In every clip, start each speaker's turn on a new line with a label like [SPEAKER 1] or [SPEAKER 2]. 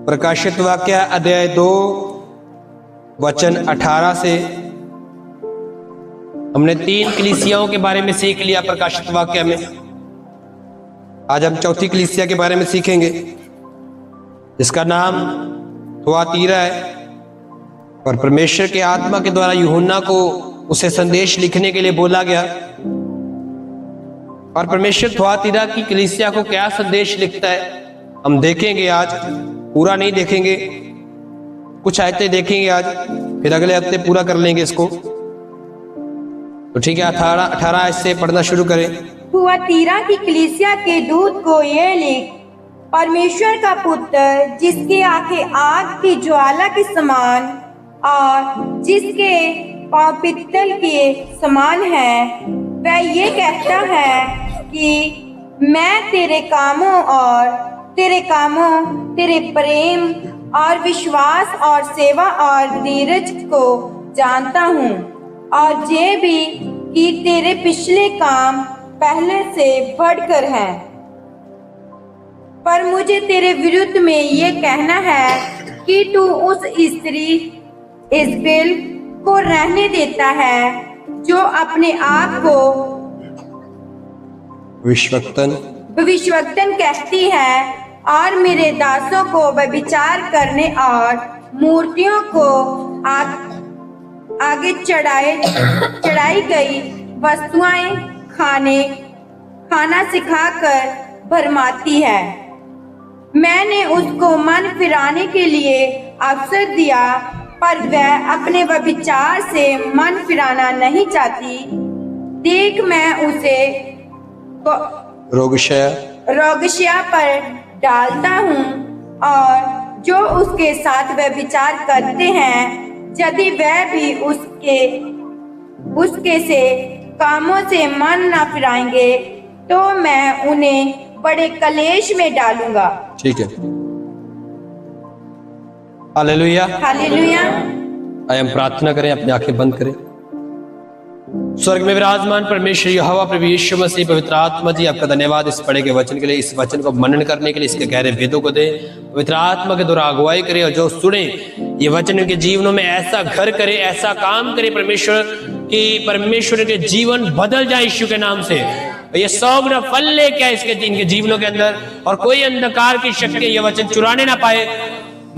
[SPEAKER 1] प्रकाशित वाक्य अध्याय 2 वचन 18 से हमने 3 कलीसियाओं के बारे में सीख लिया प्रकाशित वाक्य में। आज हम चौथी कलीसिया के बारे में सीखेंगे जिसका नाम थुआतीरा है। और परमेश्वर के आत्मा के द्वारा यूहन्ना को उसे संदेश लिखने के लिए बोला गया और परमेश्वर थुआतीरा की कलीसिया को क्या संदेश लिखता है हम देखेंगे। आज पूरा नहीं देखेंगे, कुछ आयतें देखेंगे आज, फिर अगले हफ्ते पूरा कर लेंगे इसको। तो ठीक है, 18 से पढ़ना शुरू करें।
[SPEAKER 2] थुआतीरा की कलीसिया के दूत को ये लिख, परमेश्वर का पुत्र जिसकी आंखें आग की ज्वाला के समान और जिसके पांव पित्तल के समान है, वह ये कहता है कि मैं तेरे कामों, तेरे प्रेम और विश्वास और सेवा और धीरज को जानता हूँ, और ये भी कि तेरे पिछले काम पहले से बढ़कर हैं। पर मुझे तेरे विरुद्ध में ये कहना है कि तू उस स्त्री इज़बेल को रहने देता है जो अपने आप को भविष्यवक्तन कहती है और मेरे दासों को व्यभिचार करने और मूर्तियों को आगे चढ़ाई गई वस्तुएं खाना सिखाकर भरमाती है। मैंने उसको मन फिराने के लिए अवसर दिया, पर वह अपने व्यभिचार से मन फिराना नहीं चाहती। देख, मैं उसे रोगशया पर डालता हूँ, और जो उसके साथ व्यभिचार करते हैं, यदि वह भी उसके से कामों से मन न फिराएंगे, तो मैं उन्हें बड़े कलेश में डालूंगा।
[SPEAKER 1] ठीक है, हालेलुया
[SPEAKER 2] हालेलुया।
[SPEAKER 1] आइए हम प्रार्थना करें, अपनी आंखें बंद करें। स्वर्ग में विराजमान परमेश्वर यहोवा प्रभु यीशु मसीह पवित्र आत्मा जी, आपका धन्यवाद इस पढ़े के वचन के लिए, इस वचन को मनन करने के लिए, इसके गहरे वेदों को दे। पवित्र आत्मा के द्वारा अगुवाई करे और जो सुने ये वचन के जीवनों में ऐसा घर करे, ऐसा काम करे परमेश्वर की परमेश्वर के जीवन बदल जाए यीशु के नाम से। ये 100 गुना फल लेके आए इनके जीवनों के अंदर, और कोई अंधकार की शक्ति ये वचन चुराने ना पाए।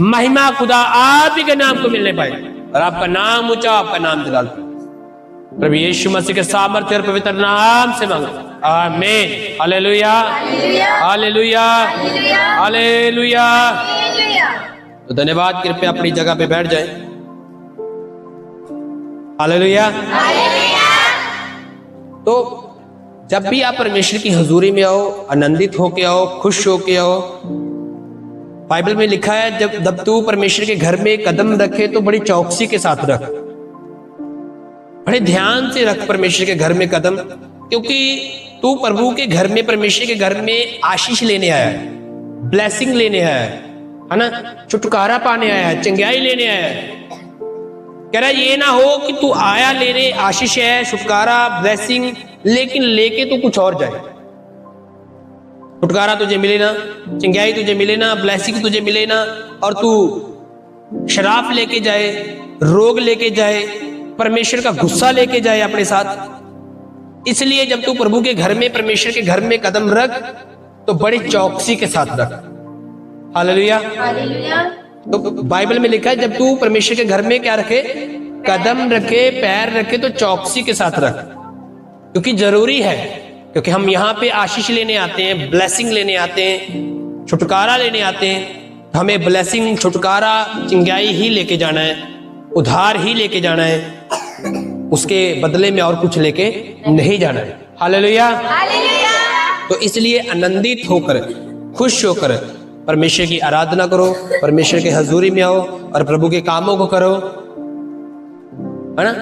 [SPEAKER 1] महिमा खुदा आप ही के नाम को मिलने पाए, और आपका नाम ऊंचा, आपका नाम जलाल प्रभु यीशु मसीह के सामर्थ्य और पवित्र नाम से मांगा, आमीन। Hallelujah hallelujah hallelujah. तो धन्यवाद, कृपया अपनी जगह पे बैठ जाएं। हालेलुया। तो जब भी आप परमेश्वर की हजूरी में आओ, आनंदित होके आओ, खुश होके आओ। बाइबल में लिखा है जब तू परमेश्वर के घर में कदम रखे तो बड़ी चौकसी के साथ रख, बड़े ध्यान से रख परमेश्वर के घर में कदम, क्योंकि तू प्रभु के घर में, परमेश्वर के घर में आशीष लेने आया है, ब्लेसिंग लेने आया है ना, छुटकारा पाने आया है, चंगाई लेने आया है। कह रहा ये ना हो कि तू आया लेने आशीष है, छुटकारा, ब्लेसिंग, लेकिन लेके तू कुछ और जाए। छुटकारा तुझे मिले ना, चंगाई तुझे मिले ना, ब्लेसिंग तुझे मिले ना, और तू शराब लेके जाए, रोग लेके जाए, परमेश्वर का गुस्सा लेके जाए अपने साथ। इसलिए जब तू प्रभु के घर में, परमेश्वर के घर में कदम रख तो बड़ी चौकसी के साथ रख। हालेलुया। तो बाइबल में लिखा है जब तू परमेश्वर के घर में क्या रखे, कदम रखे, पैर रखे, तो चौकसी के साथ रख, क्योंकि जरूरी है। क्योंकि हम यहाँ पे आशीष लेने आते हैं, ब्लेसिंग लेने आते हैं, छुटकारा लेने आते हैं। हमें ब्लेसिंग, छुटकारा, चंगाई ही लेके जाना है, उधार ही लेके जाना है, उसके बदले में और कुछ लेके नहीं जाना है। Hallelujah hallelujah. तो इसलिए आनंदित होकर, खुश होकर परमेश्वर की आराधना करो, परमेश्वर के हजूरी में आओ और प्रभु के कामों को करो, है ना।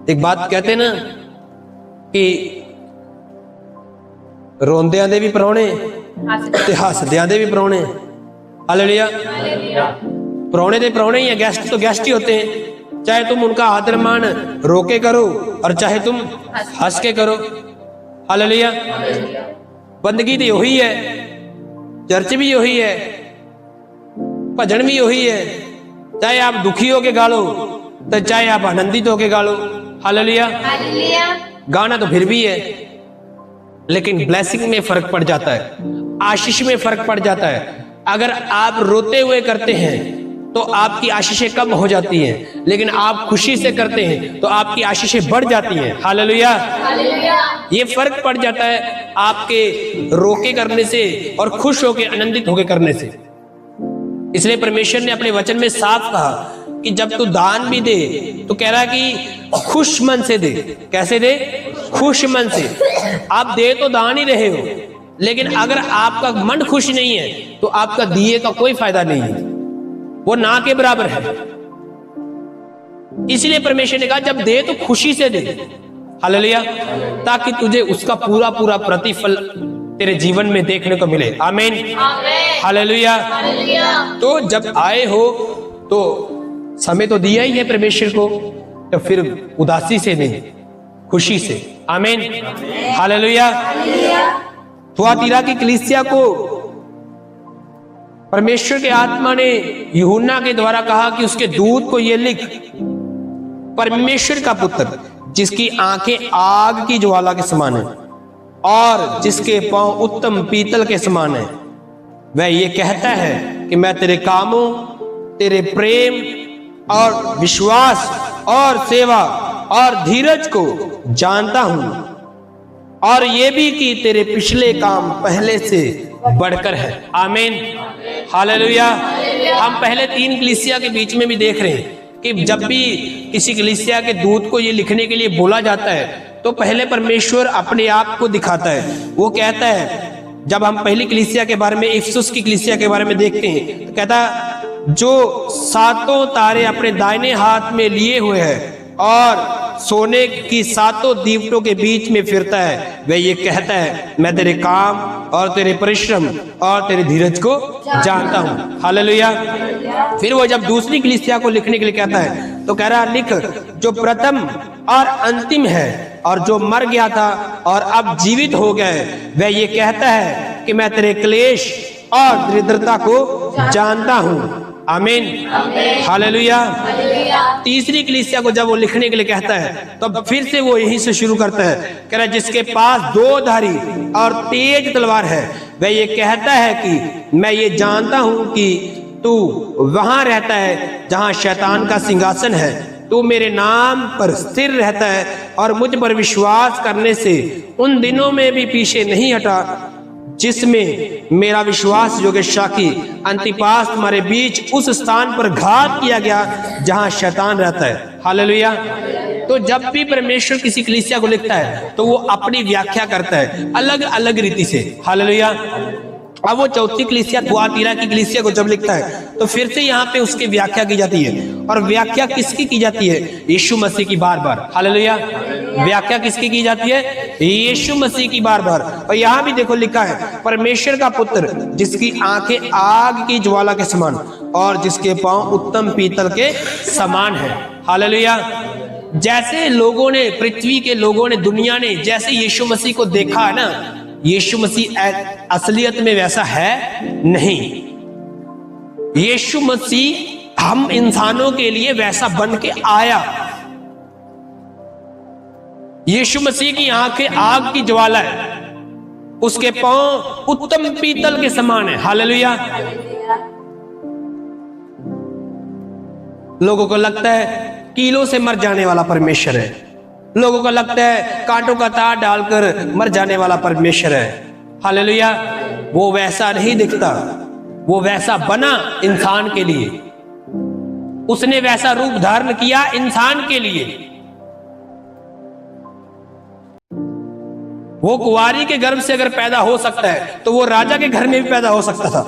[SPEAKER 1] एक बात कहते हैं ना कि रोंदियां दे भी परौने ते हसदियां दे भी परौने। हालेलुया। परौने दे परौने ही है, गेस्ट तो गेस्ट ही होते हैं। चाहे तुम उनका आदर मान रोके करो और चाहे तुम हंस के करो। हालेलुया। बंदगी तो यही है, चर्च भी यही है, भजन भी वही है, चाहे आप दुखी होके गा लो तो चाहे आप आनंदित होके गा लो। हालेलुया। गाना तो फिर भी है, लेकिन ब्लेसिंग में फर्क पड़ जाता है, आशीष में फर्क पड़ जाता है। अगर आप रोते हुए करते हैं तो आपकी आशीषें कम हो जाती हैं, लेकिन आप खुशी से करते हैं तो आपकी आशीषें बढ़ जाती हैं। हालेलुया। ये फर्क पड़ जाता है आपके रोके करने से और खुश होके आनंदित होके करने से। इसलिए परमेश्वर ने अपने वचन में साफ कहा कि जब तू दान भी दे तो कह रहा है कि खुश मन से दे। कैसे दे? खुश मन से। आप दे तो दान ही रहे हो, लेकिन अगर आपका मन खुश नहीं है तो आपका दिए का कोई फायदा नहीं है, वो ना के बराबर है। इसलिए परमेश्वर ने कहा जब दे तो खुशी से दे। हालेलुया। ताकि तुझे उसका पूरा पूरा प्रतिफल तेरे जीवन में देखने को मिले। आमीन। हालेलुया। तो जब आए हो तो समय तो दिया ही है परमेश्वर को, तो फिर उदासी से नहीं, खुशी से। आमीन। हालेलुया। थुआतीरा की कलीसिया को परमेश्वर के आत्मा ने यूहन्ना के द्वारा कहा कि उसके दूत को यह लिख, परमेश्वर का पुत्र जिसकी आंखें आग की ज्वाला के समान है और जिसके पांव उत्तम पीतल के समान है, वह ये कहता है कि मैं तेरे कामों, तेरे प्रेम और विश्वास और सेवा और धीरज को जानता हूं, और ये भी कि तेरे पिछले काम पहले से बढ़कर है। आमीन। हालेलुया। हम पहले 3 कलीसिया के बीच में भी देख रहे हैं कि जब भी किसी कलीसिया के दूत को ये लिखने के लिए बोला जाता है तो पहले परमेश्वर अपने आप को दिखाता है। वो कहता है, जब हम पहली कलीसिया के बारे में, इफिसुस की कलीसिया के बारे में देखते हैं तो कहता है जो 7 तारे अपने दाहिने हाथ में लिए हुए है और सोने की 7 दीवटों के बीच में फिरता है, वह ये कहता है मैं तेरे काम और तेरे परिश्रम और तेरे धीरज को जानता हूं। हालेलुया। फिर वो जब दूसरी कलीसिया को लिखने के लिए कहता है तो कह रहा है लिख, जो प्रथम और अंतिम है और जो मर गया था और अब जीवित हो गया है, वह ये कहता है कि मैं तेरे क्लेश और दरिद्रता को जानता हूं। आमीन। हालेलुया। तीसरी कलीसिया को जब वो लिखने के लिए कहता है तो फिर से वो यहीं से शुरू करता है, कह रहा है जिसके पास 2 धारी और तेज तलवार है, वह ये कहता है कि मैं ये जानता हूं कि तू वहां रहता है जहां शैतान का सिंहासन है, तू मेरे नाम पर स्थिर रहता है और मुझ पर विश्वास करने से उन दिनों में भी पीछे नहीं हटा जिसमें मेरा विश्वास योग्य साक्षी अंतिपास तुम्हारे बीच उस स्थान पर घात किया गया जहां शैतान रहता है। हालेलुया। तो जब भी परमेश्वर किसी कलीसिया को लिखता है तो वो अपनी व्याख्या करता है अलग अलग रीति से। हालेलुया। अब वो चौथी कलीसिया थुआतीरा की कलीसिया को जब लिखता है तो फिर से यहाँ पे उसकी व्याख्या की जाती है, और व्याख्या किसकी की जाती है? यीशु मसीह की बार बार। हालेलुया। व्याख्या किसकी की जाती है? यीशु मसीह की बार बार। और यहाँ भी देखो लिखा है परमेश्वर का पुत्र जिसकी आंखें आग की ज्वाला के समान और जिसके पांव उत्तम पीतल के समान है। हालेलुया। जैसे लोगों ने, पृथ्वी के लोगों ने, दुनिया ने जैसे यीशु मसीह को देखा है ना, यीशु मसीह असलियत में वैसा है नहीं। यीशु मसीह हम इंसानों के लिए वैसा बन के आया। यीशु मसीह की आंखें आग की ज्वाला है, उसके पांव उत्तम पीतल के समान है। हालेलुया। लोगों को लगता है कीलों से मर जाने वाला परमेश्वर है, लोगों को लगता है कांटों का तार डालकर मर जाने वाला परमेश्वर है। हालेलुया। वो वैसा नहीं दिखता, वो वैसा बना इंसान के लिए, उसने वैसा रूप धारण किया इंसान के लिए। वो कुंवारी के गर्भ से अगर पैदा हो सकता है तो वो राजा के घर में भी पैदा हो सकता था।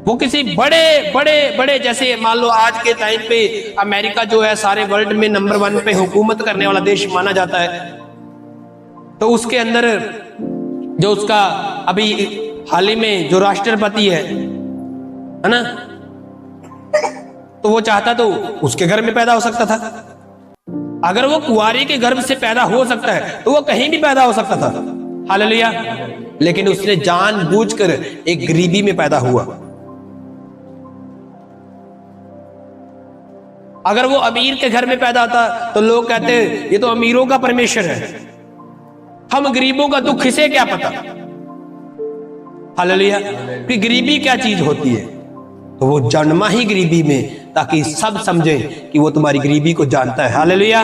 [SPEAKER 1] वो किसी बड़े बड़े बड़े, जैसे मान लो आज के टाइम पे अमेरिका जो है सारे वर्ल्ड में नंबर 1 पे हुकूमत करने वाला देश माना जाता है, तो उसके अंदर जो उसका अभी हाल ही में जो राष्ट्रपति है ना, तो वो चाहता तो उसके घर में पैदा हो सकता था। अगर वो कुंवारी के गर्भ से पैदा हो सकता है तो वो कहीं भी पैदा हो सकता था। हालेलुया। लेकिन उसने जानबूझकर एक गरीबी में पैदा हुआ। अगर वो अमीर के घर में पैदा होता तो लोग कहते ये तो अमीरों का परमेश्वर है, हम गरीबों का दुख इसे क्या पता। हालेलुया। कि गरीबी क्या चीज होती है, तो वो जन्मा ही गरीबी में ताकि सब समझे कि वो तुम्हारी गरीबी को जानता है। हालेलुया।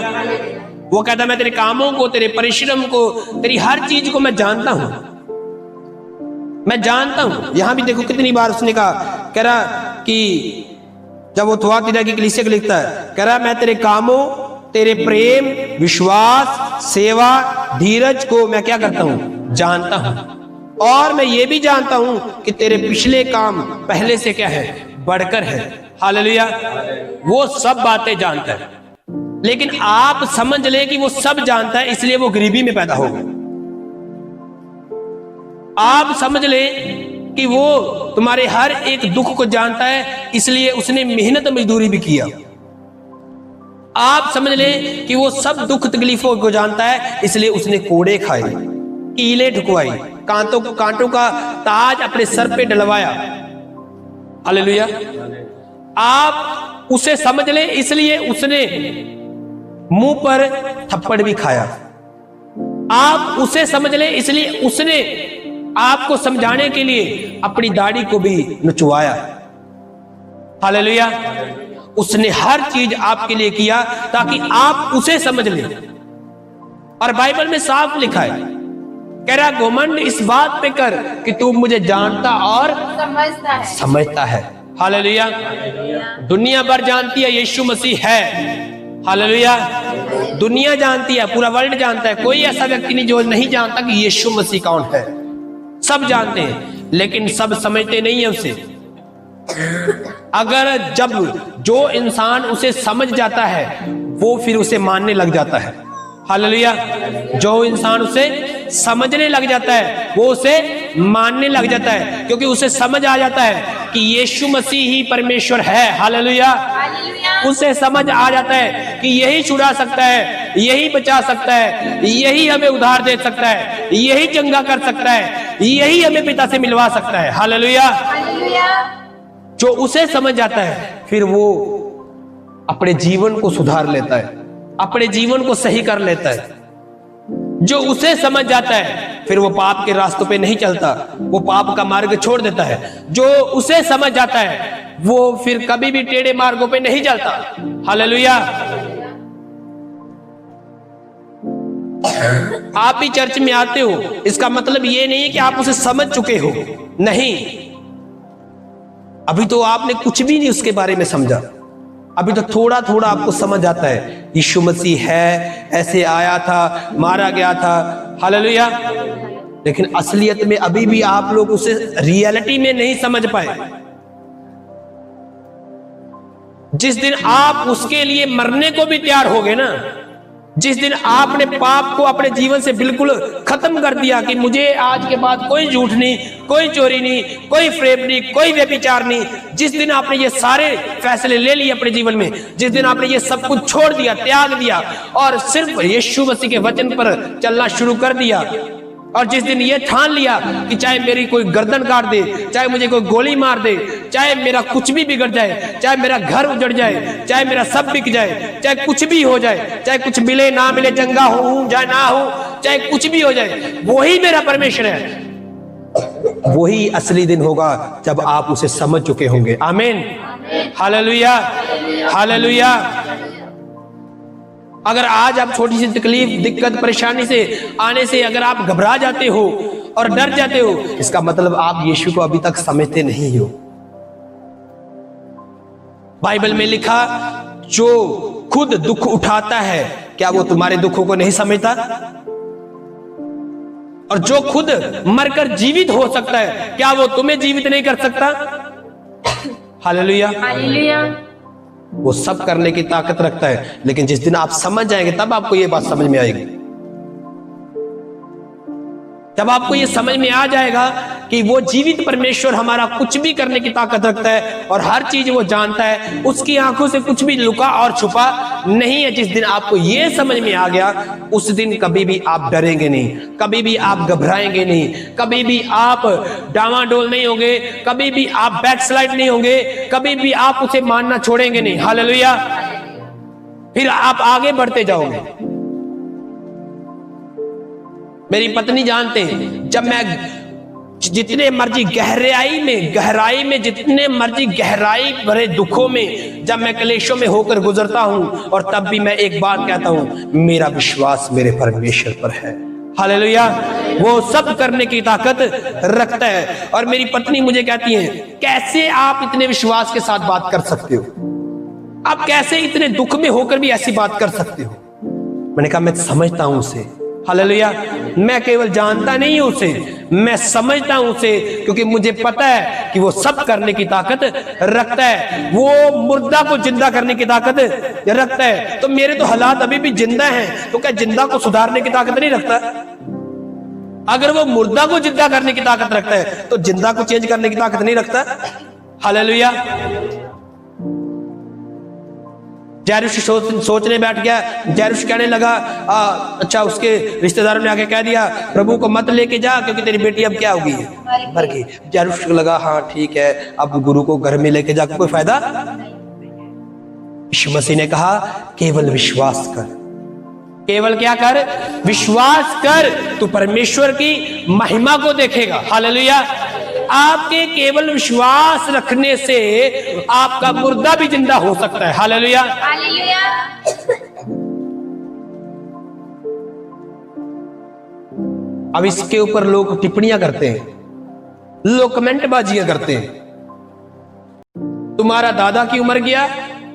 [SPEAKER 1] वो कहता मैं तेरे कामों को, तेरे परिश्रम को, तेरी हर चीज को मैं जानता हूं, मैं जानता हूं। यहां भी देखो कितनी बार उसने कहा, कह रहा कि जब वो थुआतीरा की कलीसिया को लिखता है, कह रहा मैं तेरे कामों, तेरे प्रेम, विश्वास, सेवा, धीरज को मैं क्या करता हूं, जानता हूं। और मैं ये भी जानता हूं कि तेरे पिछले काम पहले से क्या है, बढ़कर है। हालेलुया। वो सब बातें जानता है, लेकिन आप समझ ले कि वो सब जानता है इसलिए वो गरीबी में पैदा हो गया। आप समझ ले कि वो तुम्हारे हर एक दुख को जानता है इसलिए उसने मेहनत मजदूरी भी किया। आप समझ ले कि वो सब दुख तकलीफों को जानता है इसलिए उसने कोड़े खाए, कीले ठुकवाई, कांटों का ताज अपने सर पे डलवाया। हालेलुया। आप उसे समझ ले इसलिए उसने मुंह पर थप्पड़ भी खाया। आप उसे समझ ले इसलिए उसने आपको समझाने के लिए अपनी दाढ़ी को भी नचवाया। हालेलुया। उसने हर चीज आपके लिए किया ताकि आप उसे समझ लें। और बाइबल में साफ लिखा है, कह रहा घमंड इस बात पे कर कि तू मुझे जानता और समझता है। हालेलुया। दुनिया भर जानती है यीशु मसीह है। हालेलुया। दुनिया जानती है, पूरा वर्ल्ड जानता है। कोई ऐसा व्यक्ति नहीं जो नहीं जानता कि यीशु मसीह कौन है। सब जानते हैं लेकिन सब समझते नहीं है उसे। अगर जब जो इंसान उसे समझ जाता है वो फिर उसे मानने लग जाता है। हालेलुया। जो इंसान उसे समझने लग जाता है वो उसे मानने लग जाता है, क्योंकि उसे समझ आ जाता है कि यीशु मसीह ही परमेश्वर है। हालेलुया। उसे समझ आ जाता है कि यही छुड़ा सकता है, यही बचा सकता है, यही हमें उद्धार दे सकता है, यही चंगा कर सकता है, यही हमें पिता से मिलवा सकता है। हालेलुया। जो उसे समझ जाता है फिर वो अपने जीवन को सुधार लेता है, अपने जीवन को सही कर लेता है। जो उसे समझ जाता है फिर वो पाप के रास्तों पे नहीं चलता, वो पाप का मार्ग छोड़ देता है। जो उसे समझ जाता है वो फिर कभी भी टेढ़े मार्गों पे नहीं चलता। हालेलुया। आप भी चर्च में आते हो इसका मतलब ये नहीं है कि आप उसे समझ चुके हो, नहीं। अभी तो आपने कुछ भी नहीं उसके बारे में समझा, अभी तो थोड़ा थोड़ा आपको समझ आता है यीशु मसीह है, ऐसे आया था, मारा गया था। हालेलुया। लेकिन असलियत में अभी भी आप लोग उसे रियलिटी में नहीं समझ पाए। जिस दिन आप उसके लिए मरने को भी तैयार हो गए ना, जिस दिन आपने पाप को अपने जीवन से बिल्कुल खत्म कर दिया कि मुझे आज के बाद कोई झूठ नहीं, कोई चोरी नहीं, कोई फ्रेब नहीं, कोई व्यभिचार नहीं, जिस दिन आपने ये सारे फैसले ले लिए अपने जीवन में, जिस दिन आपने ये सब कुछ छोड़ दिया, त्याग दिया और सिर्फ यीशु मसीह के वचन पर चलना शुरू कर दिया, और जिस दिन ये ठान लिया कि चाहे मेरी कोई गर्दन काट दे, चाहे मुझे कोई गोली मार दे, चाहे मेरा कुछ भी बिगड़ जाए, चाहे मेरा घर उजड़ जाए, चाहे मेरा सब बिक जाए, चाहे कुछ भी हो जाए, चाहे कुछ मिले ना मिले, चंगा हो चाहे ना हो, चाहे कुछ भी हो जाए, वही मेरा परमेश्वर है। वही असली दिन होगा जब आप उसे समझ चुके होंगे। आमीन। हालेलुया। हालेलुया। अगर आज आप छोटी सी तकलीफ, दिक्कत, परेशानी से आने से अगर आप घबरा जाते हो और डर जाते हो, इसका मतलब आप यीशु को अभी तक समझते नहीं हो। बाइबल में लिखा, जो खुद दुख उठाता है क्या वो तुम्हारे दुखों को नहीं समझता? और जो खुद मरकर जीवित हो सकता है क्या वो तुम्हें जीवित नहीं कर सकता? हालेलुया। हालेलुया। वो सब करने की ताकत रखता है, लेकिन जिस दिन आप समझ जाएंगे तब आपको ये बात समझ में आएगी। जब आपको ये समझ में आ जाएगा कि वो जीवित परमेश्वर हमारा कुछ भी करने की ताकत रखता है और हर चीज वो जानता है, उसकी आंखों से कुछ भी लुका और छुपा नहीं है। जिस दिन आपको ये समझ में आ गया, उस दिन कभी भी आप डरेंगे नहीं, कभी भी आप घबराएंगे नहीं, कभी भी आप डामाडोल नहीं होंगे, कभी भी आप बैकस्लाइड नहीं होंगे, कभी भी आप उसे मानना छोड़ेंगे नहीं। हालेलुया। फिर आप आगे बढ़ते जाओगे। मेरी पत्नी जानते हैं, जब मैं जितने मर्जी गहराई में जितने मर्जी गहराई भरे दुखों में, जब मैं क्लेशों में होकर गुजरता हूं, और तब भी मैं एक बात कहता हूं, मेरा विश्वास मेरे परमेश्वर पर है। हालेलुया। वो सब करने की ताकत रखता है। और मेरी पत्नी मुझे कहती है, कैसे आप इतने विश्वास के साथ बात कर सकते हो? आप कैसे इतने दुख में होकर भी ऐसी बात कर सकते हो? मैंने कहा, मैं समझता हूं उसे। हालेलुया। मैं केवल जानता नहीं हूं उसे, मैं समझता हूं उसे, क्योंकि मुझे पता है कि वो सब करने की ताकत रखता है। वो मुर्दा को जिंदा करने की ताकत रखता है। तो मेरे तो हालात अभी भी जिंदा हैं, तो क्या जिंदा को सुधारने की ताकत नहीं रखता? अगर वो मुर्दा को जिंदा करने की ताकत रखता है, तो जिंदा को चेंज करने की ताकत नहीं रखता? हालेलुया। जैरुश सोचने बैठ गया। जैरुश कहने लगा, अच्छा, उसके रिश्तेदारों ने आके कह दिया, प्रभु को मत लेके जा, क्योंकि तेरी बेटी अब क्या होगी, मर गई। जैरुश को लगा, हाँ ठीक है, अब गुरु को घर में लेके जाकर कोई फायदा। यीशु मसीह ने कहा, केवल विश्वास कर। केवल क्या कर? विश्वास कर, तू परमेश्वर की महिमा को देखेगा। हालेलुया। आपके केवल विश्वास रखने से आपका मुर्दा भी जिंदा हो सकता है। हालेलुया।
[SPEAKER 3] हालेलुया।
[SPEAKER 1] अब इसके ऊपर लोग टिप्पणियां करते हैं, लोग कमेंट बाजियां करते हैं। तुम्हारा दादा क्यों मर गया,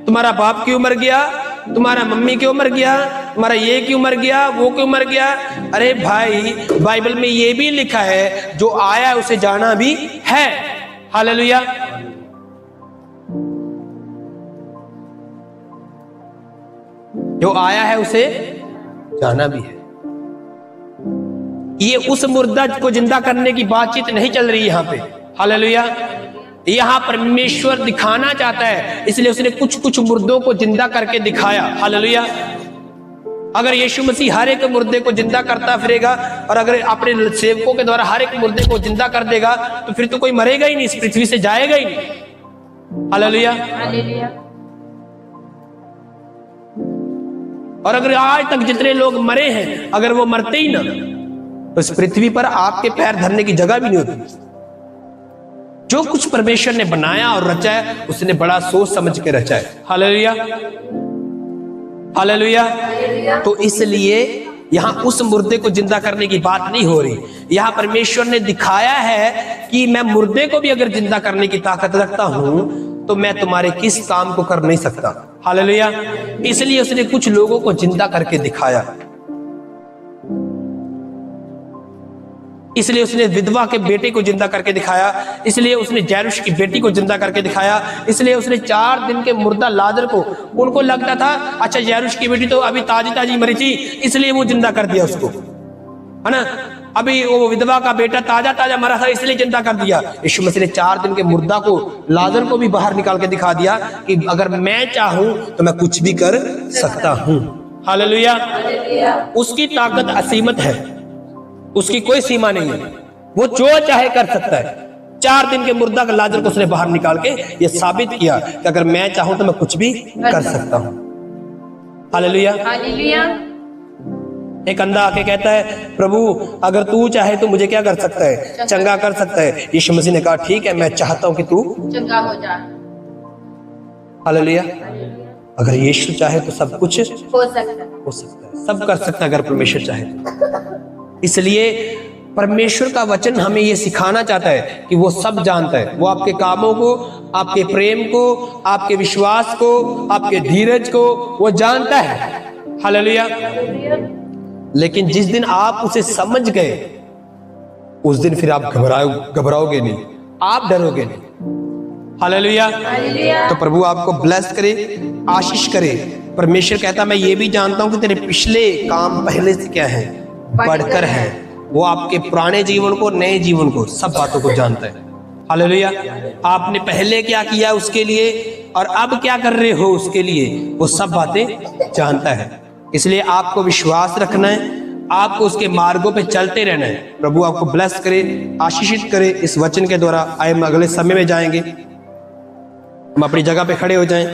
[SPEAKER 1] तुम्हारा बाप क्यों मर गया, तुम्हारा मम्मी क्यों मर गया, तुम्हारा ये क्यों मर गया, वो क्यों मर गया। अरे भाई, बाइबल में ये भी लिखा है, जो आया है उसे जाना भी है। हालेलुया। जो आया है उसे जाना भी है। ये उस मुर्दा को जिंदा करने की बातचीत नहीं चल रही यहां पे। हालेलुया। यहां परमेश्वर दिखाना चाहता है, इसलिए उसने कुछ कुछ मुर्दों को जिंदा करके दिखाया। हालेलुया। अगर यीशु मसीह हर एक मुर्दे को जिंदा करता फिरेगा, और अगर अपने सेवकों के द्वारा हर एक मुर्दे को जिंदा कर देगा, तो फिर तो कोई मरेगा ही नहीं, इस पृथ्वी से जाएगा ही नहीं। हालेलुया।
[SPEAKER 3] हालेलुया।
[SPEAKER 1] और अगर आज तक जितने लोग मरे हैं, अगर वो मरते ही ना, तो इस पृथ्वी पर आपके पैर धरने की जगह भी नहीं होती। जो कुछ परमेश्वर ने बनाया और रचा है, उसने बड़ा सोच समझ के रचा है। हालेलुया। हालेलुया। तो इसलिए यहां उस मुर्दे को जिंदा करने की बात नहीं हो रही। यहां परमेश्वर ने दिखाया है कि मैं मुर्दे को भी अगर जिंदा करने की ताकत रखता हूं, तो मैं तुम्हारे किस काम को कर नहीं सकता। हालेलुया। इसलिए उसने कुछ लोगों को जिंदा करके दिखाया। इसलिए उसने विधवा के बेटे को जिंदा करके दिखाया, इसलिए उसने जैरुश की बेटी को जिंदा करके दिखाया, इसलिए उसने 4 दिन के मुर्दा लाजर को, उनको लगता था अच्छा जैरुश की बेटी तो अभी ताजी ताजी मरी थी, इसलिए वो जिंदा कर दिया उसको, है ना। अभी वो विधवा का बेटा ताजा ताजा मरा था, इसलिए जिंदा कर दिया। यीशु मसीह ने 4 दिन के मुर्दा को, लाजर को भी बाहर निकाल के दिखा दिया कि अगर मैं चाहूं तो मैं कुछ भी कर सकता हूं। हालेलुया। उसकी ताकत असीमित है, उसकी कोई सीमा नहीं है, वो जो चाहे कर सकता है। 4 दिन के मुर्दा का लाजर को उसने बाहर निकाल के ये साबित किया कि अगर मैं चाहूं तो मैं कुछ भी कर सकता हूं। हालेलुया।
[SPEAKER 3] हालेलुया।
[SPEAKER 1] एक अंधा आके कहता है, प्रभु अगर तू चाहे तो मुझे क्या कर सकता है, चंगा कर सकता है। यीशु मसीह ने कहा, ठीक है, मैं चाहता हूं कि तू
[SPEAKER 3] चंगा हो जा।
[SPEAKER 1] हालेलुया। अगर यीशु चाहे तो सब कुछ
[SPEAKER 3] हो सकता
[SPEAKER 1] है, सब कर सकता है अगर परमेश्वर चाहे। इसलिए परमेश्वर का वचन हमें यह सिखाना चाहता है कि वो सब जानता है। वो आपके कामों को, आपके प्रेम को, आपके विश्वास को, आपके धीरज को वो जानता है। हालेलुया। लेकिन जिस दिन आप उसे समझ गए, उस दिन फिर आप घबराओगे नहीं, आप डरोगे नहीं। हालेलुया। तो प्रभु आपको ब्लेस करे, आशीष करे। परमेश्वर कहता, मैं ये भी जानता हूं कि तेरे पिछले काम पहले से क्या है, बढ़कर है। वो आपके पुराने जीवन को, नए जीवन को, सब बातों को जानता है। हालेलुया। आपने पहले क्या किया उसके लिए और अब क्या कर रहे हो उसके लिए, वो सब बातें जानता है। इसलिए आपको विश्वास रखना है, आपको उसके मार्गों पे चलते रहना है। प्रभु आपको ब्लेस करे, आशीषित करे इस वचन के द्वारा। आए हम अगले समय में जाएंगे, हम अपनी जगह पे खड़े हो जाएं।